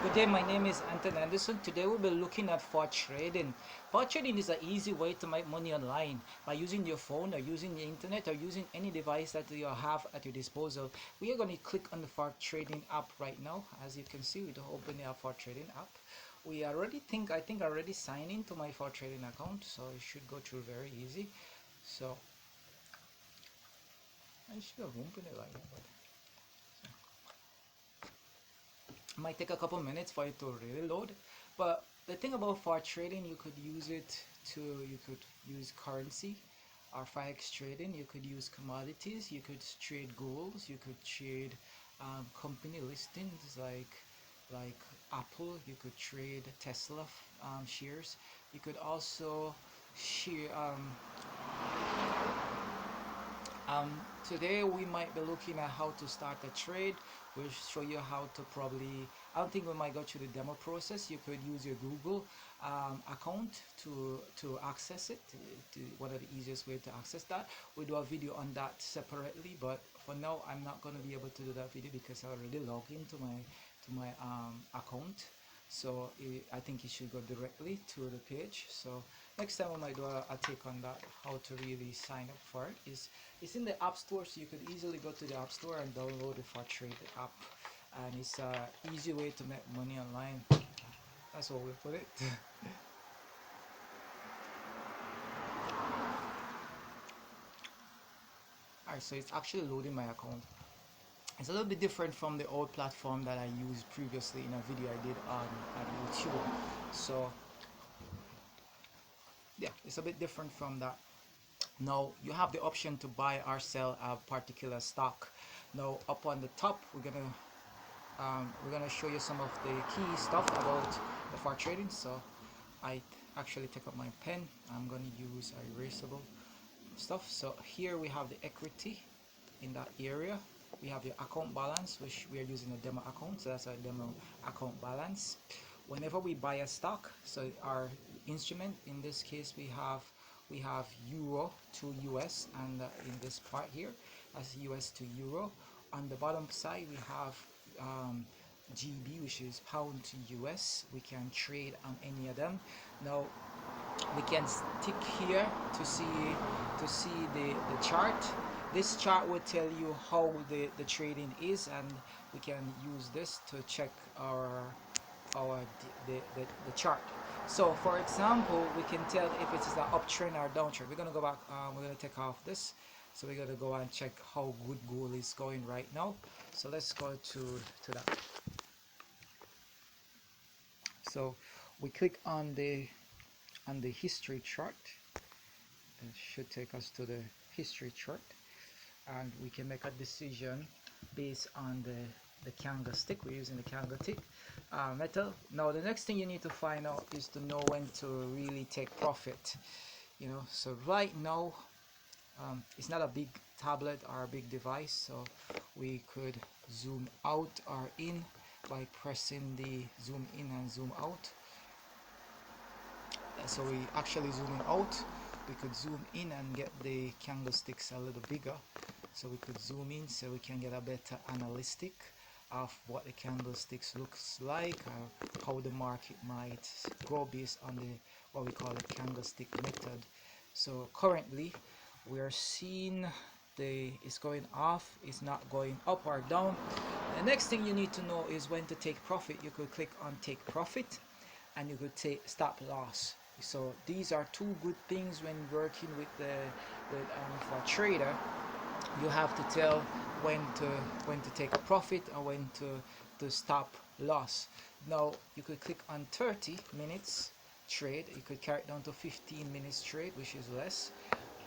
Good day, my name is Anton Anderson. Today we'll be looking at fortrader. Fortrader is an easy way to make money online by using your phone or using the internet or using any device that you have at your disposal. We are going to click on the fortrader app right now. As you can see, we do open the fortrader app. We already I think I already signed into my fortrader account, so it should go through very easy. So I should have opened it like that, but it might take a couple minutes for it to really load. But the thing about for trading, you could use it to you could use currency or forex trading. You could use commodities. You could trade goals. You could trade company listings like Apple. You could trade Tesla shares. You could also share um, today we might be looking at how to start a trade. We'll show you how to probably, I don't think we might go through the demo process. You could use your Google account to access it, one of the easiest way to access that. We'll do a video on that separately, but for now I'm not going to be able to do that video because I already logged into my account. So I think you should go directly to the page. So next time I might do a take on that, how to really sign up for it. It's in the app store, so you could easily go to the app store and download the fortrader app, and it's a easy way to make money online. That's what we put it. Alright, so it's actually loading my account. It's a little bit different from the old platform that I used previously in a video I did on YouTube. So yeah, it's a bit different from that. Now you have the option to buy or sell a particular stock. Now up on the top, we're gonna show you some of the key stuff about the far trading. So I actually take up my pen. I'm gonna use erasable stuff. So here we have the equity in that area. We have your account balance, which we are using a demo account, so that's our demo account balance. Whenever we buy a stock, so our instrument in this case we have euro to US, and in this part here as US to euro. On the bottom side we have GB, which is pound to US. We can trade on any of them. Now we can stick here to see the chart. This chart will tell you how the trading is, and we can use this to check our the chart. So for example, we can tell if it is an uptrend or downtrend. We're gonna go back, we're gonna take off this, so we're gonna go and check how good gold is going right now. So let's go to that. So we click on the history chart. It should take us to the history chart, and we can make a decision based on the candlestick. We're using the candlestick metal. Now the next thing you need to find out is to know when to really take profit. So right now it's not a big tablet or a big device, so we could zoom out or in by pressing the zoom in and zoom out. So we actually zooming out, we could zoom in and get the candlesticks a little bigger, so we could zoom in so we can get a better analytic of what the candlesticks looks like, how the market might go based on the what we call the candlestick method. So currently we are seeing it's going off, it's not going up or down. The next thing you need to know is when to take profit. You could click on take profit, and you could take stop loss. So these are two good things when working with for a trader. You have to tell when to take a profit or when to stop loss. Now you could click on 30 minutes trade. You could carry it down to 15 minutes trade, which is less,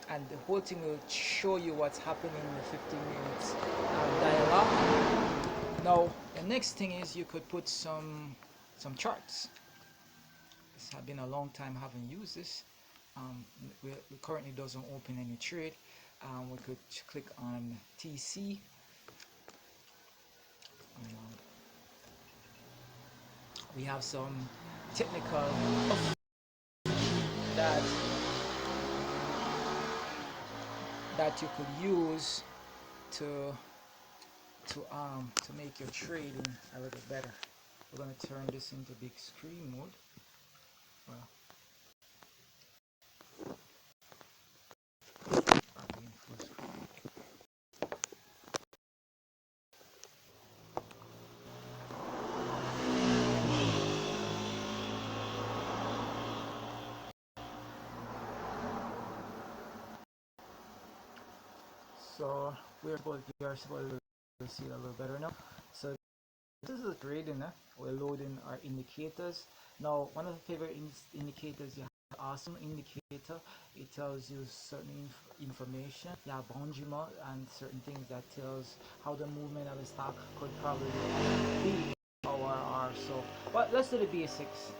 and the whole thing will show you what's happening in the 15 minutes dialogue. Now the next thing is you could put some charts. It's been a long time I haven't used this. We currently doesn't open any trade. We could click on TC. We have some technical that that you could use to make your trading a little better. we're going to turn this into big screen mode. Well, in full screen. So we are supposed to see it a little better now. So this is a trading. We're loading our indicators. Now, one of the favorite indicators you have, awesome indicator. It tells you certain information. You have boundary mark and certain things that tells how the movement of the stock could probably be or so. But let's do the basics.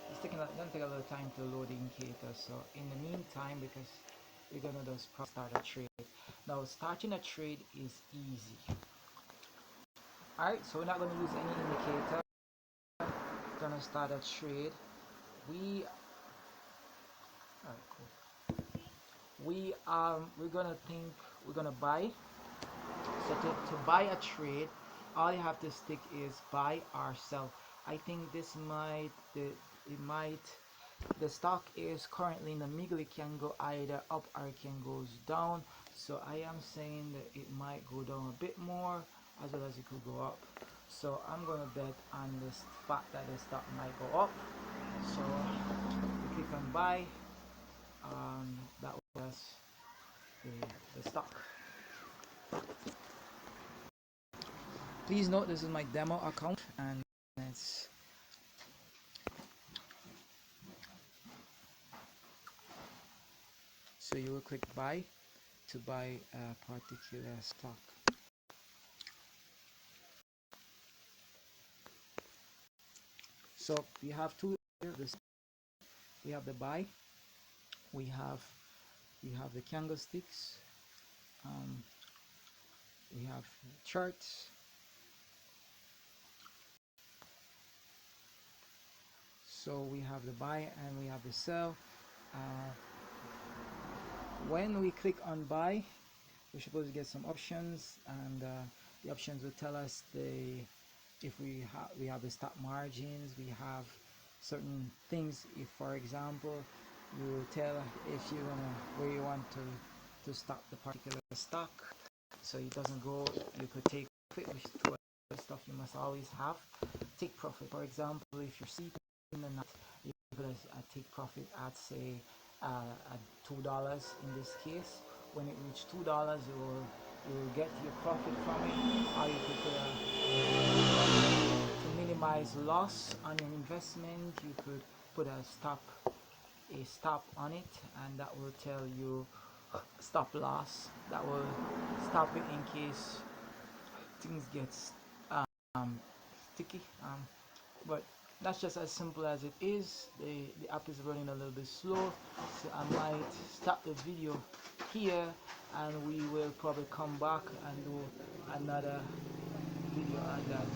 It's gonna take a little time to load the indicator. So in the meantime, because we're gonna just start a trade. Now, starting a trade is easy. Alright, so we're not going to use any indicator. We're going to start a trade. Alright, cool. We're going to we're going to buy. So to buy a trade, all you have to stick is buy or sell. I think this might, the stock is currently in the middle. It can go either up or it can goes down. So I am saying that it might go down a bit more as well as it could go up. So I'm gonna bet on this fact that the stock might go up. So we click on buy. That was the stock. Please note this is my demo account and it's so you will click buy to buy a particular stock. So we have two here. We have the buy. We have the candlesticks. We have charts. So we have the buy and we have the sell. When we click on buy, we're supposed to get some options, and the options will tell us if we have the stop margins. We have certain things. If, for example, you tell if you wanna where you want to stop the particular stock, so it doesn't go. You could take profit, which is two other stuff you must always have. Take profit. For example, if you're seeking the night, you could take profit at say at $2 in this case. When it reaches $2, you will get your profit from it, or you could to minimize loss on your investment. You could put a stop on it, and that will tell you stop loss. That will stop it in case things get sticky. But that's just as simple as it is. The app is running a little bit slow, so I might stop the video here and we will probably come back and do another video on that.